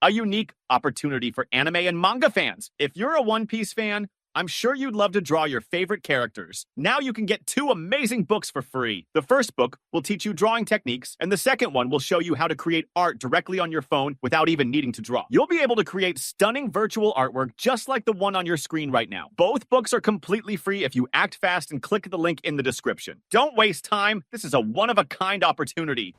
a unique opportunity for anime and manga fans. If you're a One Piece fan, I'm sure you'd love to draw your favorite characters. Now you can get 2 amazing books for free. The first book will teach you drawing techniques, and the second one will show you how to create art directly on your phone without even needing to draw. You'll be able to create stunning virtual artwork just like the one on your screen right now. Both books are completely free if you act fast and click the link in the description. Don't waste time. This is a one-of-a-kind opportunity.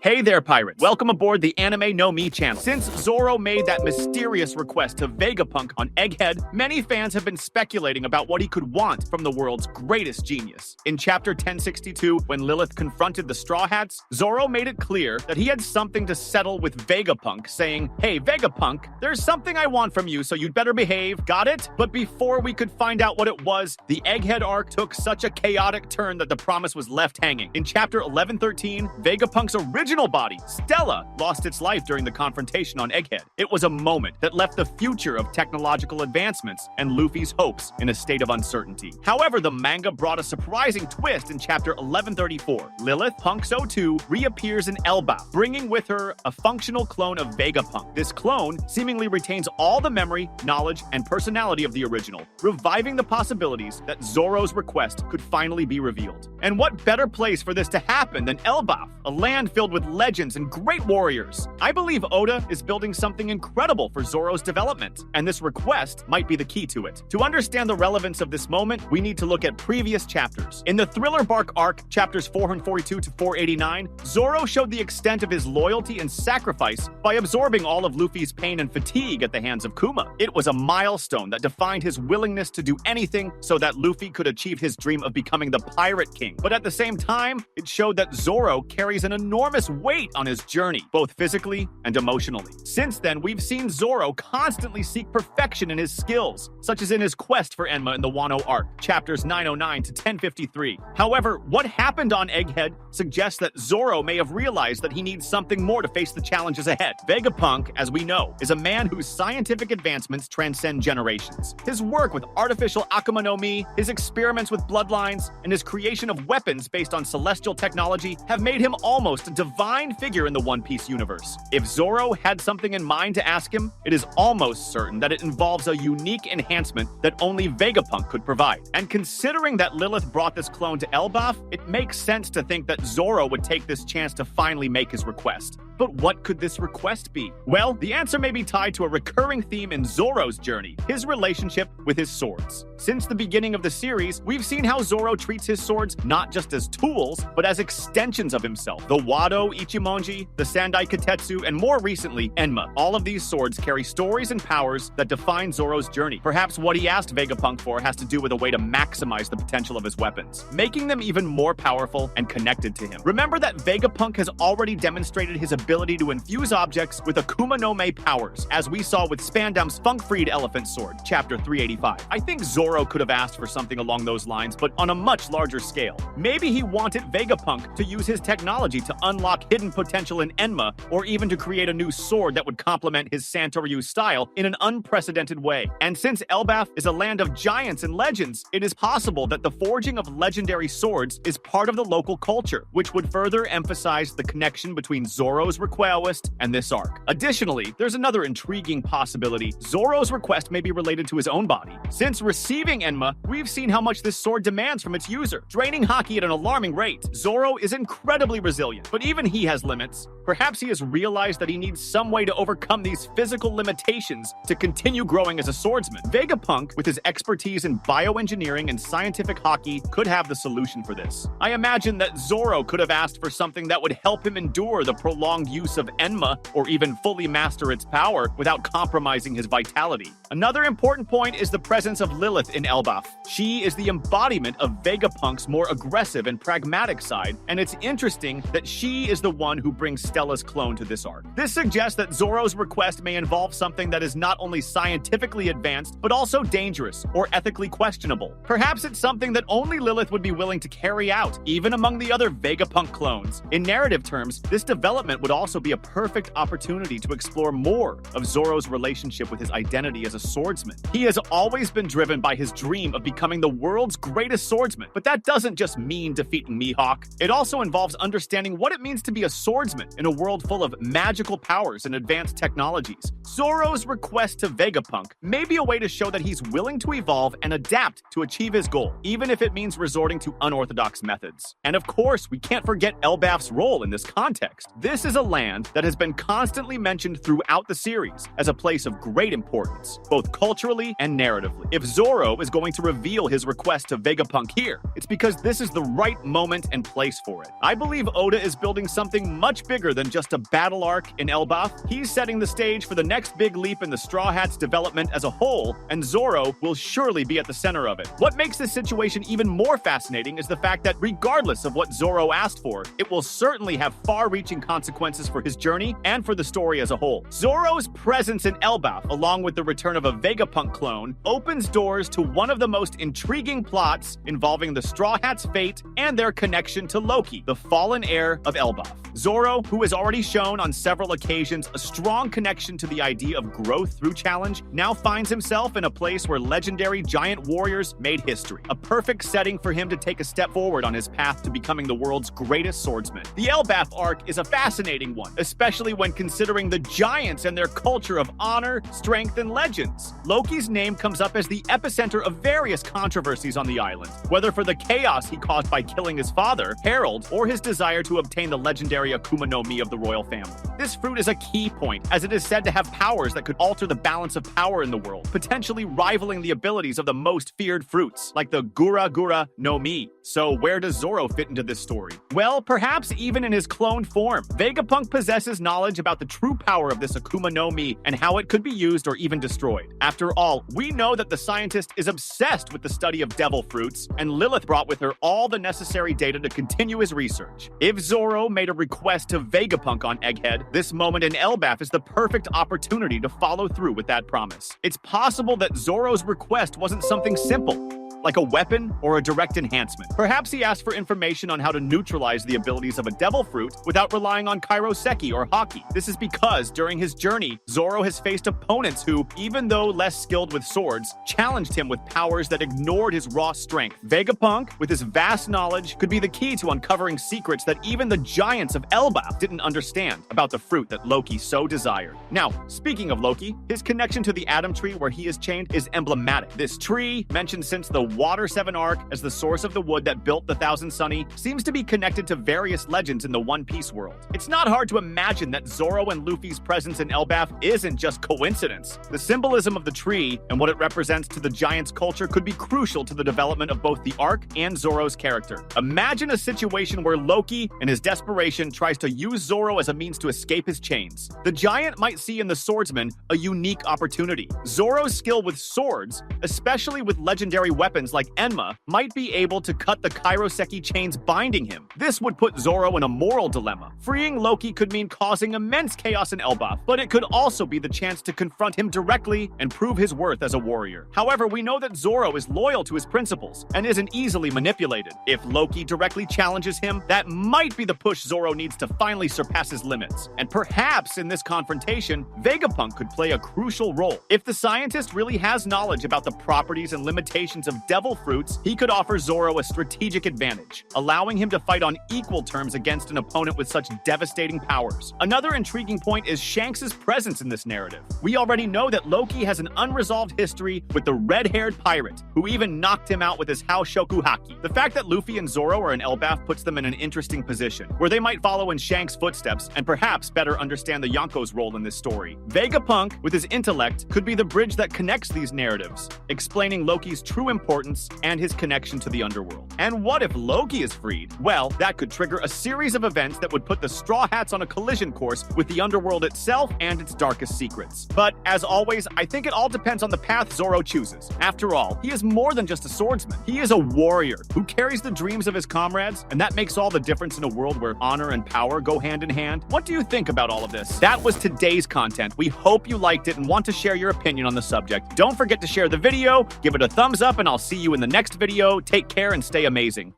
Hey there, pirates. Welcome aboard the Anime No Mi channel. Since Zoro made that mysterious request to Vegapunk on Egghead, many fans have been speculating about what he could want from the world's greatest genius. In chapter 1062, when Lilith confronted the Straw Hats, Zoro made it clear that he had something to settle with Vegapunk, saying, "Hey, Vegapunk, there's something I want from you, so you'd better behave. Got it?" But before we could find out what it was, the Egghead arc took such a chaotic turn that the promise was left hanging. In chapter 1113, Vegapunk's original body, Stella, lost its life during the confrontation on Egghead. It was a moment that left the future of technological advancements and Luffy's hopes in a state of uncertainty. However, the manga brought a surprising twist in chapter 1134. Lilith, Punk's O2, reappears in Elbaf, bringing with her a functional clone of Vegapunk. This clone seemingly retains all the memory, knowledge, and personality of the original, reviving the possibilities that Zoro's request could finally be revealed. And what better place for this to happen than Elbaf, a land filled with legends and great warriors? I believe Oda is building something incredible for Zoro's development, and this request might be the key to it. To understand the relevance of this moment, we need to look at previous chapters. In the Thriller Bark arc, chapters 442 to 489, Zoro showed the extent of his loyalty and sacrifice by absorbing all of Luffy's pain and fatigue at the hands of Kuma. It was a milestone that defined his willingness to do anything so that Luffy could achieve his dream of becoming the Pirate King. But at the same time, it showed that Zoro carries an enormous weight on his journey, both physically and emotionally. Since then, we've seen Zoro constantly seek perfection in his skills, such as in his quest for Enma in the Wano arc, chapters 909 to 1053. However, what happened on Egghead suggests that Zoro may have realized that he needs something more to face the challenges ahead. Vegapunk, as we know, is a man whose scientific advancements transcend generations. His work with artificial animenomi, his experiments with bloodlines, and his creation of weapons based on celestial technology have made him almost a divine figure in the One Piece universe. If Zoro had something in mind to ask him, it is almost certain that it involves a unique enhancement that only Vegapunk could provide. And considering that Lilith brought this clone to Elbaf, it makes sense to think that Zoro would take this chance to finally make his request. But what could this request be? Well, the answer may be tied to a recurring theme in Zoro's journey, his relationship with his swords. Since the beginning of the series, we've seen how Zoro treats his swords not just as tools, but as extensions of himself. The Wado Ichimonji, the Sandai Katetsu, and more recently, Enma. All of these swords carry stories and powers that define Zoro's journey. Perhaps what he asked Vegapunk for has to do with a way to maximize the potential of his weapons, making them even more powerful and connected to him. Remember that Vegapunk has already demonstrated his ability to infuse objects with Akuma no Me powers, as we saw with Spandam's Funk-Freed Elephant Sword, chapter 385. I think Zoro could have asked for something along those lines, but on a much larger scale. Maybe he wanted Vegapunk to use his technology to unlock hidden potential in Enma, or even to create a new sword that would complement his Santoryu style in an unprecedented way. And since Elbaf is a land of giants and legends, it is possible that the forging of legendary swords is part of the local culture, which would further emphasize the connection between Zoro's request and this arc. Additionally, there's another intriguing possibility. Zoro's request may be related to his own body. Since receiving Enma, we've seen how much this sword demands from its user, draining Haki at an alarming rate. Zoro is incredibly resilient, but even he has limits. Perhaps he has realized that he needs some way to overcome these physical limitations to continue growing as a swordsman. Vegapunk, with his expertise in bioengineering and scientific Haki, could have the solution for this. I imagine that Zoro could have asked for something that would help him endure the prolonged use of Enma, or even fully master its power without compromising his vitality. Another important point is the presence of Lilith in Elbaf. She is the embodiment of Vegapunk's more aggressive and pragmatic side, and it's interesting that she is the one who brings Stella's clone to this arc. This suggests that Zoro's request may involve something that is not only scientifically advanced, but also dangerous or ethically questionable. Perhaps it's something that only Lilith would be willing to carry out, even among the other Vegapunk clones. In narrative terms, this development would would also be a perfect opportunity to explore more of Zoro's relationship with his identity as a swordsman. He has always been driven by his dream of becoming the world's greatest swordsman, but that doesn't just mean defeating Mihawk. It also involves understanding what it means to be a swordsman in a world full of magical powers and advanced technologies. Zoros Request to Vegapunk may be a way to show that he's willing to evolve and adapt to achieve his goal, even if it means resorting to unorthodox methods. And of course, we can't forget Elbaf's role in this context. This is a land that has been constantly mentioned throughout the series as a place of great importance, both culturally and narratively. If Zoro is going to reveal his request to Vegapunk here, it's because this is the right moment and place for it. I believe Oda is building something much bigger than just a battle arc in Elbaf. He's setting the stage for the next big leap in the Straw Hats' development as a whole, and Zoro will surely be at the center of it. What makes this situation even more fascinating is the fact that regardless of what Zoro asked for, it will certainly have far-reaching consequences for his journey and for the story as a whole. Zoro's presence in Elbaf, along with the return of a Vegapunk clone, opens doors to one of the most intriguing plots involving the Straw Hats' fate and their connection to Loki, the fallen heir of Elbaf. Zoro, who has already shown on several occasions a strong connection to the idea of growth through challenge, now finds himself in a place where legendary giant warriors made history. A perfect setting for him to take a step forward on his path to becoming the world's greatest swordsman. The Elbaf arc is a fascinating one, especially when considering the giants and their culture of honor, strength, and legends. Loki's name comes up as the epicenter of various controversies on the island, whether for the chaos he caused by killing his father, Harold, or his desire to obtain the legendary Akuma no Mi of the royal family. This fruit is a key point, as it is said to have powers that could alter the balance of power in the world, potentially rivaling the abilities of the most feared fruits, like the Gura Gura no Mi. So where does Zoro fit into this story? Well, perhaps even in his cloned form. Vegapunk possesses knowledge about the true power of this Akuma no Mi and how it could be used or even destroyed. After all, we know that the scientist is obsessed with the study of devil fruits, and Lilith brought with her all the necessary data to continue his research. If Zoro made a request to Vegapunk on Egghead, this moment in Elbaf is the perfect opportunity to follow through with that promise. It's possible that Zoro's request wasn't something simple, like a weapon or a direct enhancement. Perhaps he asked for information on how to neutralize the abilities of a devil fruit without relying on kairoseki or haki. This is because, during his journey, Zoro has faced opponents who, even though less skilled with swords, challenged him with powers that ignored his raw strength. Vegapunk, with his vast knowledge, could be the key to uncovering secrets that even the giants of Elbaf didn't understand about the fruit that Loki so desired. Now, speaking of Loki, his connection to the Atom Tree where he is chained is emblematic. This tree, mentioned since the Water 7 arc as the source of the wood that built the Thousand Sunny, seems to be connected to various legends in the One Piece world. It's not hard to imagine that Zoro and Luffy's presence in Elbaf isn't just coincidence. The symbolism of the tree and what it represents to the giants' culture could be crucial to the development of both the arc and Zoro's character. Imagine a situation where Loki, in his desperation, tries to use Zoro as a means to escape his chains. The giant might see in the swordsman a unique opportunity. Zoro's skill with swords, especially with legendary weapons like Enma, might be able to cut the kairoseki chains binding him. This would put Zoro in a moral dilemma. Freeing Loki could mean causing immense chaos in Elbaf, but it could also be the chance to confront him directly and prove his worth as a warrior. However, we know that Zoro is loyal to his principles and isn't easily manipulated. If Loki directly challenges him, that might be the push Zoro needs to finally surpass his limits. And perhaps in this confrontation, Vegapunk could play a crucial role. If the scientist really has knowledge about the properties and limitations of devil fruits, he could offer Zoro a strategic advantage, allowing him to fight on equal terms against an opponent with such devastating powers. Another intriguing point is Shanks' presence in this narrative. We already know that Loki has an unresolved history with the red-haired pirate, who even knocked him out with his Haoshoku Haki. The fact that Luffy and Zoro are in Elbaf puts them in an interesting position, where they might follow in Shanks' footsteps and perhaps better understand the Yonko's role in this story. Vegapunk, with his intellect, could be the bridge that connects these narratives, explaining Loki's true importance and his connection to the underworld. And what if Loki is freed? Well, that could trigger a series of events that would put the Straw Hats on a collision course with the underworld itself and its darkest secrets. But as always, I think it all depends on the path Zoro chooses. After all, he is more than just a swordsman. He is a warrior who carries the dreams of his comrades, and that makes all the difference in a world where honor and power go hand in hand. What do you think about all of this? That was today's content. We hope you liked it and want to share your opinion on the subject. Don't forget to share the video, give it a thumbs up, and I'll see you in the next video. Take care and stay amazing.